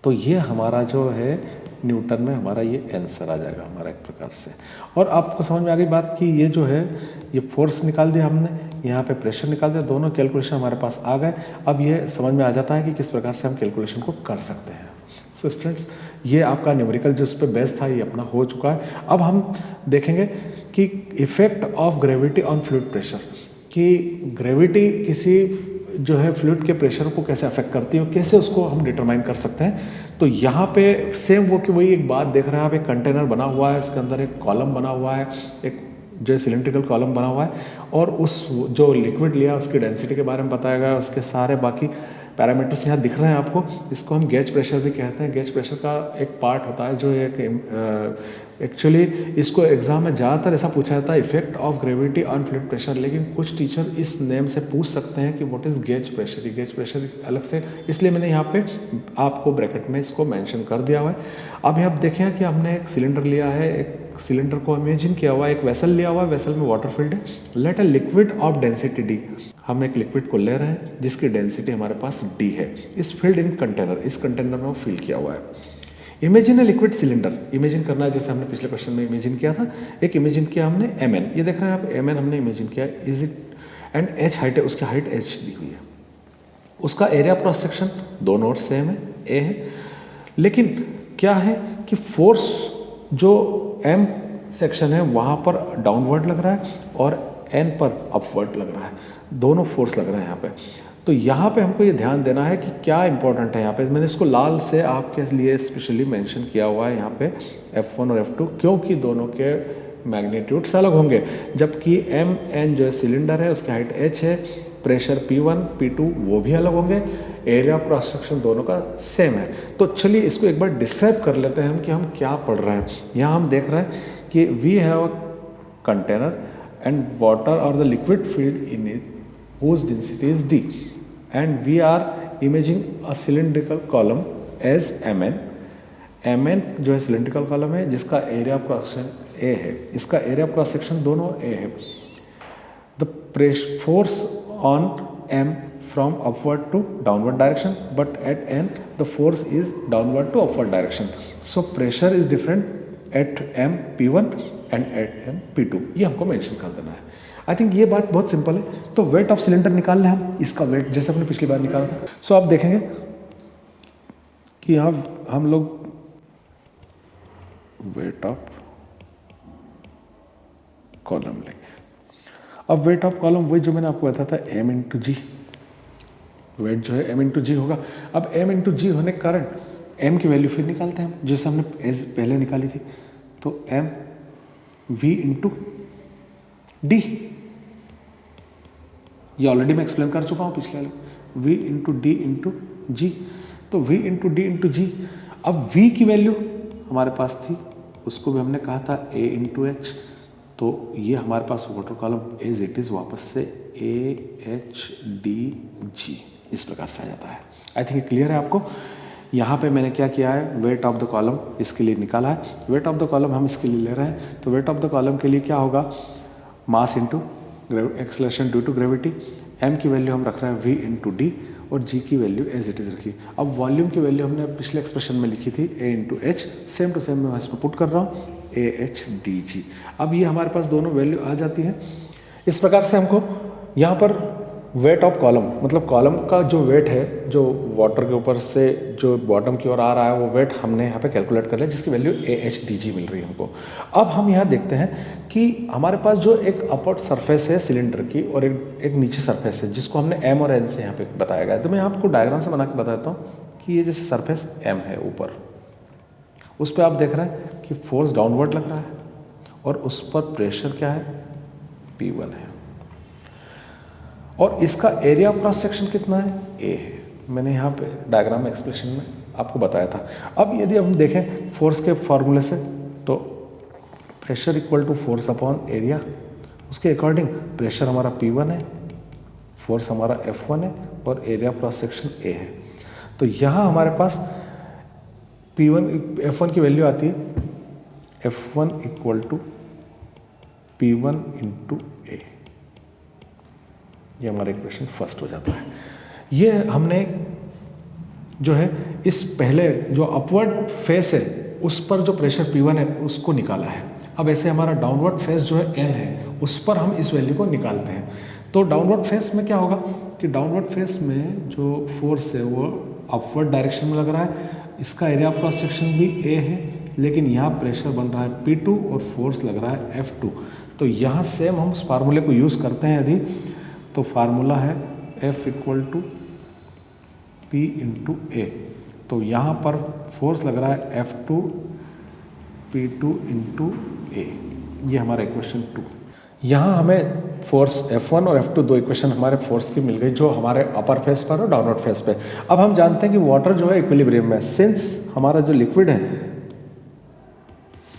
तो ये हमारा जो है न्यूटन में हमारा ये आंसर आ जाएगा हमारा एक प्रकार से। और आपको समझ में आ गई बात कि ये जो है ये फोर्स निकाल दिया हमने, यहाँ पे प्रेशर निकाल दिया, दोनों कैलकुलेशन हमारे पास आ गए। अब ये समझ में आ जाता है कि किस प्रकार से हम कैलकुलेशन को कर सकते हैं। सो स्टूडेंट्स, ये आपका न्यूमेरिकल जो इस पर बेस था ये अपना हो चुका है। अब हम देखेंगे कि effect of gravity on fluid pressure, कि ग्रेविटी किसी जो है फ्लूइड के प्रेशर को कैसे अफेक्ट करती है और कैसे उसको हम डिटरमाइन कर सकते हैं। तो यहाँ पे सेम वो कि वही एक बात देख रहे हैं आप, एक कंटेनर बना हुआ है, इसके अंदर एक कॉलम बना हुआ है, एक जो सिलेंड्रिकल कॉलम बना हुआ है, और उस जो लिक्विड लिया उसकी डेंसिटी के बारे में बताया गया, उसके सारे बाकी पैरामीटर्स यहाँ दिख रहे हैं आपको, इसको हम गेज प्रेशर भी कहते हैं। गेज प्रेशर का एक पार्ट होता है जो एक एक्चुअली इसको एग्जाम में ज़्यादातर ऐसा पूछा जाता है effect of gravity on fluid pressure, लेकिन कुछ टीचर इस नेम से पूछ सकते हैं कि what is gauge pressure. Gauge pressure अलग से, इसलिए मैंने यहाँ पे आपको ब्रैकेट में इसको मेंशन कर दिया हुआ है। अब यहाँ देखें कि हमने एक सिलेंडर लिया है, एक सिलेंडर को इमेजिन किया हुआ है, एक वेसल लिया हुआ है, वेसल में वाटर फिल्ड है। Let a liquid of density D, हम एक लिक्विड को ले रहे हैं जिसकी डेंसिटी हमारे पास डी है। इस फील्ड इन कंटेनर, इस कंटेनर में फिल किया हुआ है। Imagine a liquid cylinder, imagine करना है जैसे हमने पिछले क्वेश्चन में इमेजिन किया था। एक इमेजिन किया हमने mn, ये देख रहे हैं आप mn हमने इमेजिन किया, is it and h height है, उसकी हाइट h दी हुई है। उसका एरिया क्रॉस सेक्शन दोनों ओर सेम है, a है, लेकिन क्या है कि फोर्स जो m सेक्शन है वहाँ पर डाउनवर्ड लग रहा है और n पर अपवर्ड लग रहा है, दोनों फोर्स लग रहे हैं यहाँ पे। तो यहाँ पे हमको ये ध्यान देना है कि क्या इंपॉर्टेंट है यहाँ पे। मैंने इसको लाल से आपके लिए स्पेशली मेंशन किया हुआ है यहाँ पे F1 और F2, क्योंकि दोनों के मैग्नीट्यूड्स अलग होंगे। जबकि Mn जो है सिलेंडर है उसकी हाइट h है, प्रेशर P1 P2 वो भी अलग होंगे, एरिया ऑफ क्रॉस सेक्शन दोनों का सेम है। तो चलिए इसको एक बार डिस्क्राइब कर लेते हैं हम कि हम क्या पढ़ रहे हैं। यहाँ हम देख रहे हैं कि we have a container and water और the liquid field in it whose density is d, and we are imagining a cylindrical column as mn। mn जो है सिलेंड्रिकल कॉलम है जिसका area of cross section a है, इसका area of cross section दोनों a है। The pressure force on m from upward to downward direction, but at n the force is downward to upward direction, so pressure is different at m p1 and at m p2। ये हमको mention कर देना है। I think ये बात बहुत simple है। तो वेट ऑफ सिलेंडर निकाल लें हम, इसका वेट जैसे हमने पिछली बार निकाला था। सो आप देखेंगे कि यहाँ हम लोग वेट ऑफ कॉलम लेंगे। अब वेट ऑफ कॉलम वही जो मैंने आपको बताया था m इंटू जी, वेट जो है m इंटू जी होगा। अब m इंटू जी होने के कारण m की वैल्यू फिर निकालते हैं हम, जैसे हमने पहले निकाली थी। तो m v इंटू डी, ये ऑलरेडी मैं एक्सप्लेन कर चुका हूँ पिछले वाले, v इंटू डी इंटू जी। तो v इंटू डी इंटू जी। अब v की वैल्यू हमारे पास थी, उसको भी हमने कहा था a इंटू एच, तो ये हमारे पास water column as it is वापस से a h d g इस प्रकार से आ जाता है। आई थिंक क्लियर है आपको। यहाँ पे मैंने क्या किया है, वेट ऑफ द कॉलम इसके लिए निकाला है। वेट ऑफ द कॉलम हम इसके लिए ले रहे हैं, तो वेट ऑफ द कॉलम के लिए क्या होगा, mass into acceleration due to gravity. m की वैल्यू हम रख रहे हैं v इंटू डी और g की वैल्यू एज इट इज़ रखी। अब वॉल्यूम की वैल्यू हमने पिछले एक्सप्रेशन में लिखी थी a into H, same to same मैं इसमें पुट कर रहा हूँ a h d g। अब ये हमारे पास दोनों वैल्यू आ जाती है। इस प्रकार से हमको यहाँ पर वेट ऑफ कॉलम, मतलब कॉलम का जो वेट है जो वाटर के ऊपर से जो बॉटम की ओर आ रहा है वो वेट हमने यहाँ पे कैलकुलेट कर लिया, जिसकी वैल्यू AHDG मिल रही है हमको। अब हम यहाँ देखते हैं कि हमारे पास जो एक अपर सरफेस है सिलेंडर की और एक नीचे सरफेस है जिसको हमने M और N से यहाँ पे बताया गया है। तो मैं आपको डायग्राम से बना के बताता हूँ कि ये जैसे सरफेस M है ऊपर, उस पर आप देख रहे हैं कि फोर्स डाउनवर्ड लग रहा है और उस पर प्रेशर क्या है, P1 है, और इसका एरिया ऑफ क्रॉस सेक्शन कितना है, A है। मैंने यहाँ पे डायग्राम में एक्सप्रेशन में आपको बताया था। अब यदि हम देखें फोर्स के फॉर्मूले से, तो pressure equal to force upon area, उसके अकॉर्डिंग प्रेशर हमारा P1 है, फोर्स हमारा F1 है और area of cross section A है। तो यहाँ हमारे पास F1 की वैल्यू आती है F1 equal to P1 into A। ये हमारा इक्वेशन फर्स्ट हो जाता है। ये हमने जो है इस पहले जो अपवर्ड फेस है उस पर जो प्रेशर P1 है उसको निकाला है। अब ऐसे हमारा डाउनवर्ड फेस जो है N है उस पर हम इस वैल्यू को निकालते हैं। तो डाउनवर्ड फेस में क्या होगा कि डाउनवर्ड फेस में जो फोर्स है वो अपवर्ड डायरेक्शन में लग रहा है, इसका एरिया ऑफ क्रॉस सेक्शन भी A है, लेकिन यहाँ प्रेशर बन रहा है P2 और फोर्स लग रहा है F2। तो यहाँ सेम हम उस फार्मूले को यूज़ करते हैं। यदि तो फार्मूला है F equal to P into A। तो यहाँ पर फोर्स लग रहा है F2 P2 इंटू A। ये हमारा इक्वेशन 2। यहाँ हमें फोर्स F1 और F2 दो इक्वेशन हमारे फोर्स की मिल गई जो हमारे अपर फेस पर और डाउनवर्ड फेस पे। अब हम जानते हैं कि वाटर जो है इक्विलिब्रियम में, सिंस हमारा जो लिक्विड है,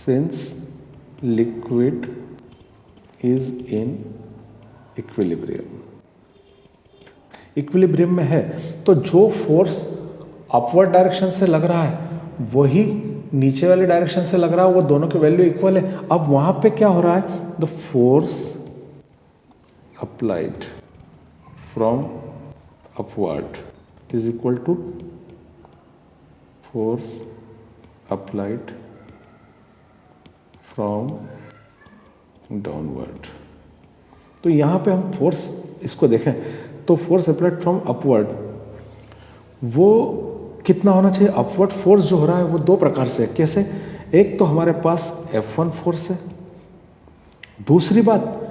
since liquid is in equilibrium, equilibrium में है, तो जो फोर्स अपवर्ड डायरेक्शन से लग रहा है वही नीचे वाले डायरेक्शन से लग रहा है, वो दोनों की वैल्यू इक्वल है। अब वहां पे क्या हो रहा है, the force applied from upward is equal to force applied from downward. तो यहां पे हम फोर्स इसको देखें तो फोर्स अप्लाइड फ्रॉम अपवर्ड वो कितना होना चाहिए। अपवर्ड फोर्स जो हो रहा है वो दो प्रकार से, कैसे, एक तो हमारे पास F1 फोर्स है, दूसरी बात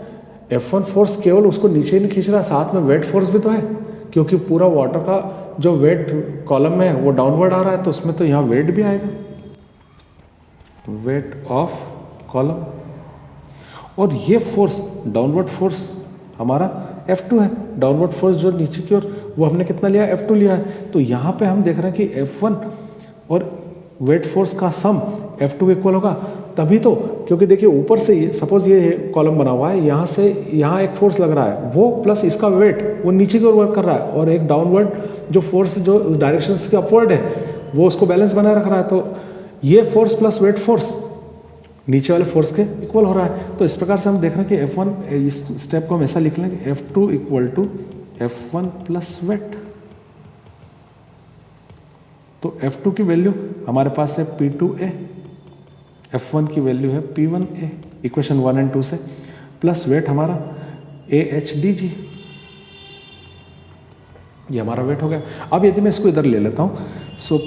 F1 फोर्स केवल उसको नीचे नहीं खींच रहा, साथ में वेट फोर्स भी तो है, क्योंकि पूरा वाटर का जो वेट कॉलम में है वो डाउनवर्ड आ रहा है, तो उसमें तो यहाँ वेट भी आएगा, वेट ऑफ कॉलम। और ये फोर्स डाउनवर्ड फोर्स हमारा F2 है, डाउनवर्ड फोर्स जो नीचे की ओर वो हमने कितना लिया, F2 लिया है। तो यहाँ पे हम देख रहे हैं कि F1 और वेट फोर्स का सम F2 इक्वल होगा, तभी तो, क्योंकि देखिए ऊपर से ये सपोज ये कॉलम बना हुआ है, यहाँ से यहाँ एक फोर्स लग रहा है, वो प्लस इसका वेट वो नीचे की ओर वर्क कर रहा है, और एक डाउनवर्ड जो फोर्स जो डायरेक्शन के अपवर्ड है वो उसको बैलेंस बनाए रख रहा है, तो ये फोर्स प्लस वेट फोर्स नीचे वाले फोर्स के इक्वल हो रहा है। तो इस प्रकार से हम देख रहे हैं कि F1, इस स्टेप को हम ऐसा लिख लेंगे, F2 equal to F1 plus wait. तो F2 की वैल्यू हमारे पास है P2A, F1 की वैल्यू है P1A, इक्वेशन 1 एंड 2 से, प्लस वेट हमारा AHDG, ये हमारा वेट हो गया। अब यदि मैं इसको इधर ले लेता हूँ, सो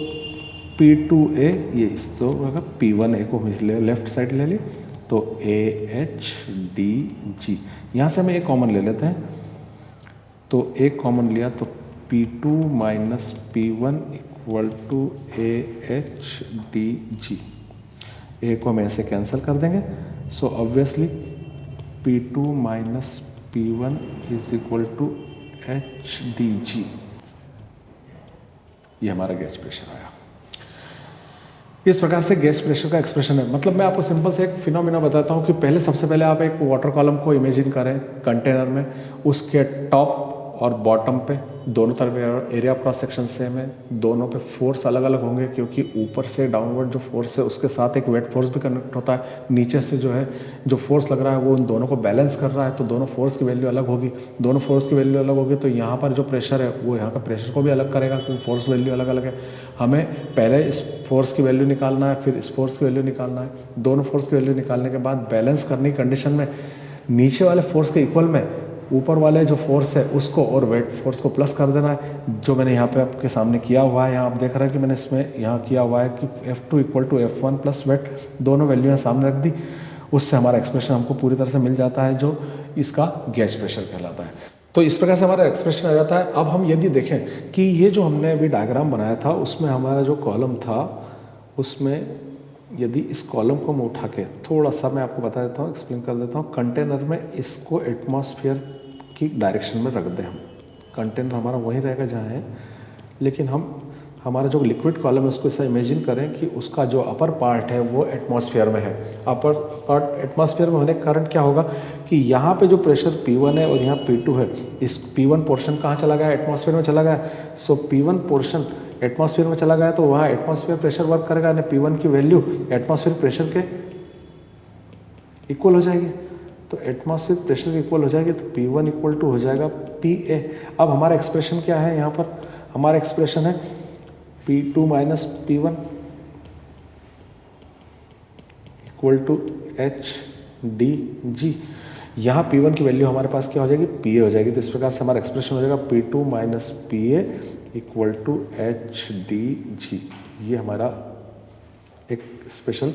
P2A ये इसको अगर P1A को लेफ्ट साइड ले ली तो AHDG, यहाँ से हमें एक कॉमन ले लेते हैं, तो एक कॉमन लिया तो P2 minus P1 equal to AHDG, A को हम ऐसे कैंसिल कर देंगे, so obviously P2 minus P1 is equal to HDG, ये हमारा गैस प्रेशर आया। इस प्रकार से गैस प्रेशर का एक्सप्रेशन है। मतलब मैं आपको सिंपल से एक फिनोमिना बताता हूँ कि पहले सबसे पहले आप एक वाटर कॉलम को इमेजिन करें कंटेनर में, उसके टॉप और बॉटम पे दोनों तरफ area of cross section same है, दोनों पे फोर्स अलग अलग होंगे, क्योंकि ऊपर से डाउनवर्ड जो फोर्स है उसके साथ एक वेट फोर्स भी कनेक्ट होता है, नीचे से जो है जो फोर्स लग रहा है वो उन दोनों को बैलेंस कर रहा है, तो दोनों फोर्स की वैल्यू अलग होगी, दोनों फोर्स की वैल्यू अलग होगी, तो यहाँ पर जो प्रेशर है वो यहाँ का प्रेशर को भी अलग करेगा, क्योंकि फोर्स वैल्यू अलग अलग है। हमें पहले इस फोर्स की वैल्यू निकालना है, फिर इस फोर्स की वैल्यू निकालना है, दोनों फोर्स की वैल्यू निकालने के बाद बैलेंस करने की कंडीशन में नीचे वाले फोर्स के इक्वल में ऊपर वाले जो फोर्स है उसको और वेट फोर्स को प्लस कर देना है, जो मैंने यहाँ पे आपके सामने किया हुआ है। यहाँ आप देख रहे हैं कि मैंने इसमें यहाँ किया हुआ है कि F2 equal to F1 plus weight, दोनों वैल्यू यहाँ सामने रख दी, उससे हमारा एक्सप्रेशन हमको पूरी तरह से मिल जाता है, जो इसका गैस प्रेशर कहलाता है। तो इस प्रकार से हमारा एक्सप्रेशन आ जाता है। अब हम यदि देखें कि ये जो हमने अभी डायग्राम बनाया था उसमें हमारा जो कॉलम था, उसमें यदि इस कॉलम को मैं उठा के थोड़ा सा मैं आपको बता देता हूँ, एक्सप्लेन कर देता हूँ, कंटेनर में इसको एटमॉस्फेयर की डायरेक्शन में रख दें हम, कंटेनर हमारा वहीं रहेगा जहाँ है, लेकिन हम हमारा जो लिक्विड कॉलम है उसको ऐसा इमेजिन करें कि उसका जो अपर पार्ट है वो एटमॉस्फेयर में है। अपर पार्ट एटमॉस्फेयर में होने के कारण क्या होगा कि यहाँ पे जो प्रेशर P1 है और यहाँ P2 है, इस P1 पोर्शन कहाँ चला गया, एटमॉस्फेयर में चला गया। सो P1 पोर्शन एटमॉस्फेयर में चला गया तो वहाँ एटमॉस्फेयर प्रेशर वर्क करेगा, यानी P1 की वैल्यू एटमॉस्फेयर प्रेशर के इक्वल हो जाएगी। तो एटमॉस्फेयर प्रेशर के इक्वल हो जाएगी, तो P1 इक्वल टू हो जाएगा PA। अब हमारा एक्सप्रेशन क्या है, यहाँ पर हमारा एक्सप्रेशन है P2 minus P1 equal to HDG। यहाँ P1 की वैल्यू हमारे पास क्या हो जाएगी, PA हो जाएगी। तो इस प्रकार से हमारा एक्सप्रेशन हो जाएगा P2 minus PA equal to HDG। ये हमारा एक स्पेशल,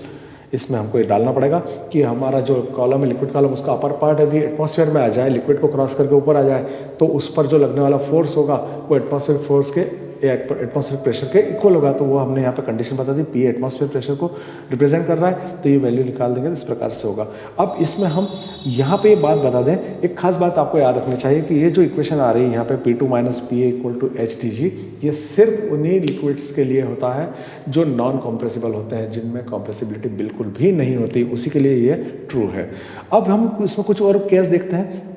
इसमें हमको ये डालना पड़ेगा कि हमारा जो कॉलम है लिक्विड कॉलम, उसका अपर पार्ट यदि एटमॉस्फेयर में आ जाए, लिक्विड को क्रॉस करके ऊपर आ जाए, तो उस पर जो लगने वाला फोर्स होगा वो एटमॉस्फेयर फोर्स के एटमॉस्फेरिक प्रेशर के इक्वल होगा, तो वो हमने यहाँ पे कंडीशन बता दी, पी एटमॉस्फेरिक प्रेशर को रिप्रेजेंट कर रहा है, तो ये वैल्यू निकाल देंगे, इस प्रकार से होगा। अब इसमें हम यहाँ पे ये बात बता दें, एक खास बात आपको याद रखनी चाहिए कि ये जो इक्वेशन आ रही है यहाँ पे P2 minus P equal to HdG, ये सिर्फ उन्हीं लिक्विड्स के लिए होता है जो नॉन कॉम्प्रेसिबल होते हैं, जिनमें कॉम्प्रेसिबिलिटी बिल्कुल भी नहीं होती, उसी के लिए ये ट्रू है। अब हम इसमें कुछ और केस देखते हैं।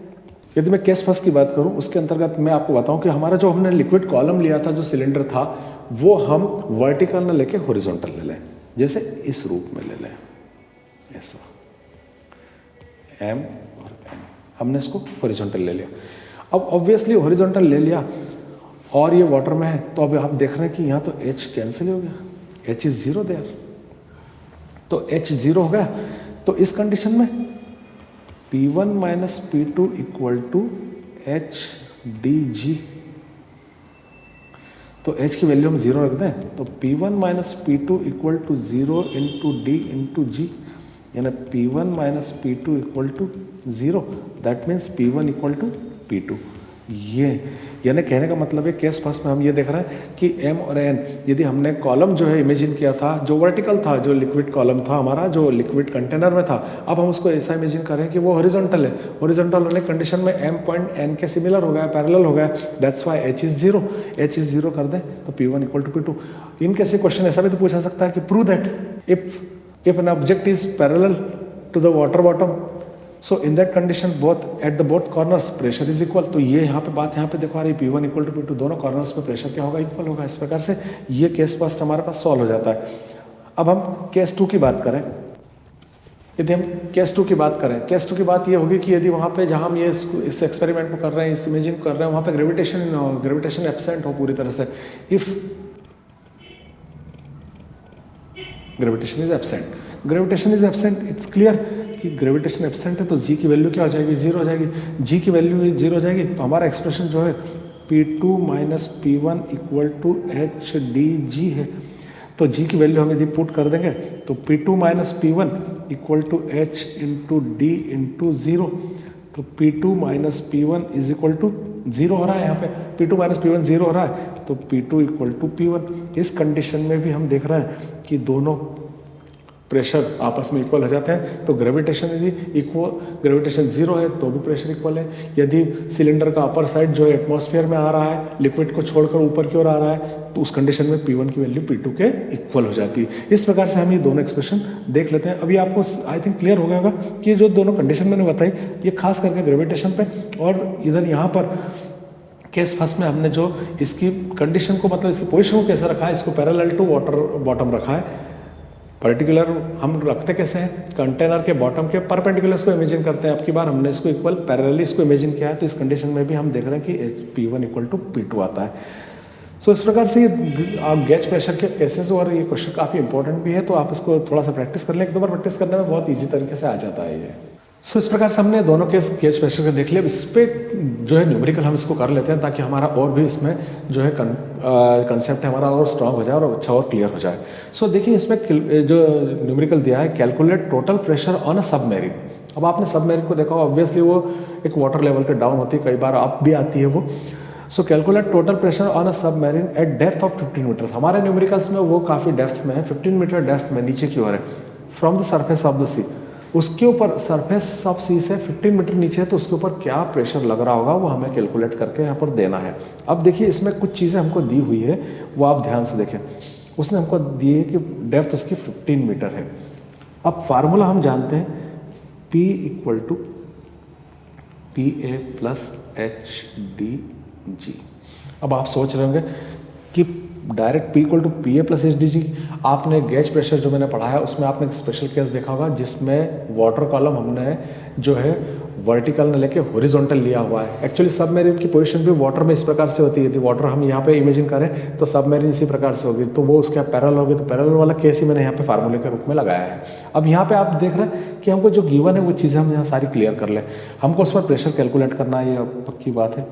यदि मैं केस फर्स्ट की बात करूं, उसके अंतर्गत मैं आपको बताऊं कि हमारा जो हमने लिक्विड कॉलम लिया था, जो सिलेंडर था, वो हम वर्टिकल न लेके हॉरिजॉन्टल ले लें, जैसे इस रूप में ले लें, ऐसा M और N, हमने इसको हॉरिजॉन्टल ले लिया। अब ऑब्वियसली हॉरिजॉन्टल ले लिया और ये वाटर में है, तो अब आप देख रहे हैं कि यहाँ तो H कैंसिल हो गया, H इज 0 देयर, तो H 0 हो गया। तो इस कंडीशन में P1 minus P2 equal to HdG, तो H की वैल्यू हम 0 रख दें, तो P1 minus P2 equal to 0 into D into G, यानी P1 minus P2 equal to 0, that means P1 equal to P2। ये यानी कहने का मतलब है केस फर्स्ट में हम ये देख रहे हैं कि M और N, यदि हमने कॉलम जो है इमेजिन किया था, जो वर्टिकल था, जो लिक्विड कॉलम था हमारा, जो लिक्विड कंटेनर में था, अब हम उसको ऐसा इमेजिन करें कि वो हॉरिजॉन्टल है। हॉरिजॉन्टल होने कंडीशन में M पॉइंट N के सिमिलर हो गया, पैरेलल हो गया, that's why H is 0। H is 0 कर दें तो P1 इक्वल टू P2। इन कैसे क्वेश्चन ऐसा भी तो पूछा सकता है कि prove that if an object is parallel to the water bottom, so in that condition both at the both corners pressure is equal. तो ये यहाँ पे बात यहाँ पे देखो आ रही, P1 इक्वल टू P2, दोनों कॉर्नर्स पे प्रेशर क्या होगा, इक्वल होगा। इस प्रकार से ये केस फर्स्ट हमारे पास सॉल्व हो जाता है। अब हम केस 2 की बात करें। यदि हम केस 2 की बात करें, केस 2 की बात ये होगी कि यदि वहाँ पे जहाँ हम ये इस एक्सपेरिमेंट को कर रहे हैं, इस इमेजिंग कर रहे हैं, वहाँ पे ग्रेविटेशन एब्सेंट हो पूरी तरह से। If gravitation is absent, it's clear कि ग्रेविटेशन एब्सेंट है, तो जी की वैल्यू क्या हो जाएगी, 0 हो जाएगी। जी की वैल्यू 0 हो जाएगी, तो हमारा एक्सप्रेशन जो है P2 minus P1 equal to HdG है। तो जी की वैल्यू हम यदि पुट कर देंगे तो P2 minus P1 equal to H into D into 0, तो P2 minus P1 is equal to 0 हो रहा है। यहाँ पे P2 माइनस P1 0 हो रहा है, तो P2 इक्वल टू P1। इस कंडीशन में भी हम देख रहे हैं कि दोनों प्रेशर आपस में इक्वल हो जाते हैं। तो ग्रेविटेशन यदि ग्रेविटेशन 0 है तो भी प्रेशर इक्वल है। यदि सिलेंडर का अपर साइड जो है एटमॉस्फेयर में आ रहा है, लिक्विड को छोड़कर ऊपर की ओर आ रहा है, तो उस कंडीशन में P1 की वैल्यू P2 के इक्वल हो जाती है। इस प्रकार से हम ये दोनों एक्सप्रेशन देख लेते हैं। अभी आपको आई थिंक क्लियर हो गया होगा कि जो दोनों कंडीशन मैंने बताई, ये खास करके ग्रेविटेशन पे, और इधर यहाँ पर केस फर्स्ट में हमने जो इसकी कंडीशन को, मतलब इसकी पोजिशन को कैसे रखा है, इसको पैरेलल टू वाटर बॉटम रखा है। पर्टिकुलर हम रखते कैसे हैं, कंटेनर के बॉटम के परपेंडिकुलर इसको इमेजिन करते हैं। अब की बार हमने इसको इक्वल पैरेलली इसको इमेजिन किया है, तो इस कंडीशन में भी हम देख रहे हैं कि P1 इक्वल टू P2 आता है। सो इस प्रकार से आप गैज प्रेशर के केसेस, और ये क्वेश्चन काफ़ी इंपॉर्टेंट भी है, तो आप इसको थोड़ा सा प्रैक्टिस कर लें। एक दो बार प्रैक्टिस करने में बहुत ईजी तरीके से आ जाता है ये। सो इस प्रकार से हमने दोनों केस गैज प्रेशर के देख लिया। इस पर जो है न्यूमेरिकल हम इसको कर लेते हैं, ताकि हमारा और भी इसमें जो है कंसेप्ट है हमारा और स्ट्रांग हो जाए और अच्छा और क्लियर हो जाए। सो देखिए इसमें जो न्यूमेरिकल दिया है, calculate total pressure on a submarine. अब आपने सबमेरीन को देखा, ऑब्वियसली वो एक वाटर लेवल के डाउन होती है, कई बार अप भी आती है वो। So calculate total pressure on a submarine at depth of 15 metres. हमारे न्यूमेरिकल्स में वो काफ़ी डेप्थ में है, 15 मीटर डेप्थ में नीचे की ओर है, from the surface of the sea. उसके ऊपर सरफेस ऑफ सी से 15 मीटर नीचे है, तो उसके ऊपर क्या प्रेशर लग रहा होगा वो हमें कैलकुलेट करके यहाँ पर देना है। अब देखिए इसमें कुछ चीज़ें हमको दी हुई है, वो आप ध्यान से देखें। उसने हमको दी है कि डेप्थ उसकी 15 मीटर है। अब फार्मूला हम जानते हैं, P equal to PA plus HdG। अब आप सोच रहे होंगे कि direct P equal to PA plus HdG। आपने गेज प्रेशर जो मैंने पढ़ा है उसमें आपने एक स्पेशल केस देखा होगा, जिसमें वाटर कॉलम हमने जो है वर्टिकल न लेके हॉरिजॉन्टल लिया हुआ है। एक्चुअली सबमेरीन की पोजीशन भी वाटर में इस प्रकार से होती है। यदि वाटर हम यहाँ पे इमेजिन करें तो सबमेरीन इसी प्रकार से होगी, तो वो उसके पैरेलल होगी। तो पैरेलल वाला केस ही मैंने यहाँ पे फार्मूले के रूप में लगाया है। अब यहाँ पे आप देख रहे हैं कि हमको जो गिवन है वो चीज़ें हम यहाँ सारी क्लियर कर लें। हमको उस पर प्रेशर कैलकुलेट करना है, ये पक्की बात है।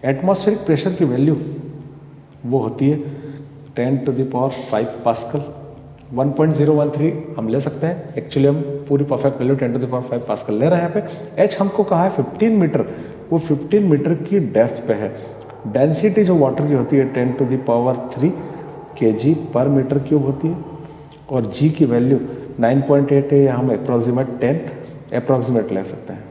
एटमॉस्फेरिक प्रेशर की वैल्यू वो होती है 10 टू द पावर 5 पास्कल। 1.013 हम ले सकते हैं, एक्चुअली हम पूरी perfect value 10 to the power 5 pascal ले रहे हैं यहाँ पे। H हमको कहा है 15 मीटर, वो 15 मीटर की डेप्थ पे है। डेंसिटी जो वाटर की होती है 10⁻³ kg पर मीटर क्यूब होती है, और जी की वैल्यू 9.8 है, या हम अप्रॉक्सीमेट ले सकते हैं।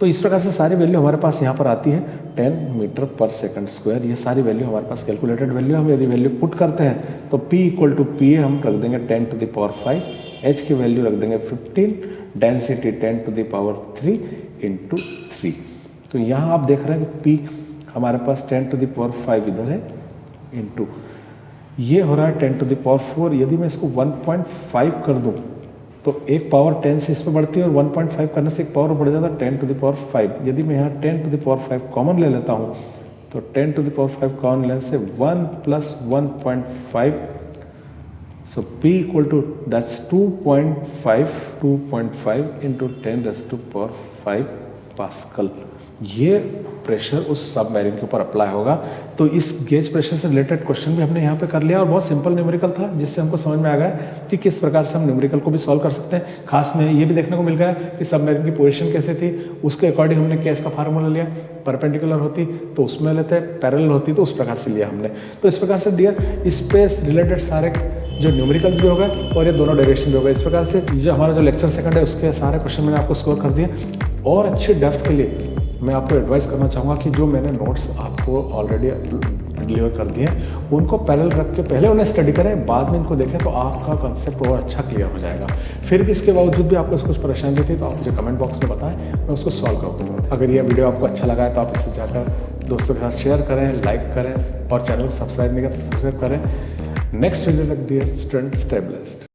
तो इस प्रकार से सारी वैल्यू हमारे पास यहाँ पर आती है 10 मीटर पर सेकंड स्क्वायर। ये सारी वैल्यू हमारे पास कैलकुलेटेड वैल्यू। हम यदि वैल्यू पुट करते हैं तो P = PA हम रख देंगे 10⁵, H की वैल्यू रख देंगे 15, डेंसिटी 10⁻³ × 3। तो यहाँ आप देख रहे हैं कि P हमारे पास 10⁵ इधर है, इंटू ये हो रहा है 10⁴। यदि मैं इसको 1.5 कर दूँ तो एक पावर 10 से इसमें बढ़ती है, और 1.5 करने से एक पावर बढ़ जाता है 10⁵। यदि मैं यहाँ 10⁵ कॉमन ले लेता हूँ तो 10⁵ कॉमन लेने से 1 + 1.5, सो P = that's 2.5 × 10⁵ पास्कल। ये प्रेशर उस सबमरीन के ऊपर अप्लाई होगा। तो इस गेज प्रेशर से रिलेटेड क्वेश्चन भी हमने यहाँ पे कर लिया, और बहुत सिंपल न्यूमेरिकल था, जिससे हमको समझ में आ गया कि किस प्रकार से हम न्यूमेरिकल को भी सॉल्व कर सकते हैं। खास में ये भी देखने को मिल गया कि सबमरीन की पोजीशन कैसे थी, उसके अकॉर्डिंग हमने केस का फार्मूला लिया। परपेंडिकुलर होती तो उसमें लेते, पैरेलल होती तो उस प्रकार से लिया हमने। तो इस प्रकार से डियर स्पेस रिलेटेड सारे जो न्यूमेरिकल्स भी हो गए और ये दोनों डेरिवेशन भी हो गए। इस प्रकार से जो हमारा जो लेक्चर सेकंड है उसके सारे क्वेश्चन मैंने आपको स्कोर कर दिए। और अच्छे डेप्थ के लिए मैं आपको एडवाइस करना चाहूँगा कि जो मैंने नोट्स आपको ऑलरेडी डिलीवर कर दिए हैं उनको पैरेलल रख के पहले उन्हें स्टडी करें, बाद में इनको देखें तो आपका कंसेप्ट और अच्छा क्लियर हो जाएगा। फिर भी इसके बावजूद भी आपको कुछ परेशानी रहती है तो आप मुझे कमेंट बॉक्स में बताएं, मैं उसको सॉल्व कर दूँगा। अगर यह वीडियो आपको अच्छा लगा है तो आप इसे जाकर दोस्तों के साथ शेयर करें, लाइक करें, और चैनल को सब्सक्राइब नहीं करें तो सब्सक्राइब करें। नेक्स्ट वीडियो तक डियर स्टूडेंट, स्टे ब्लेस्ड।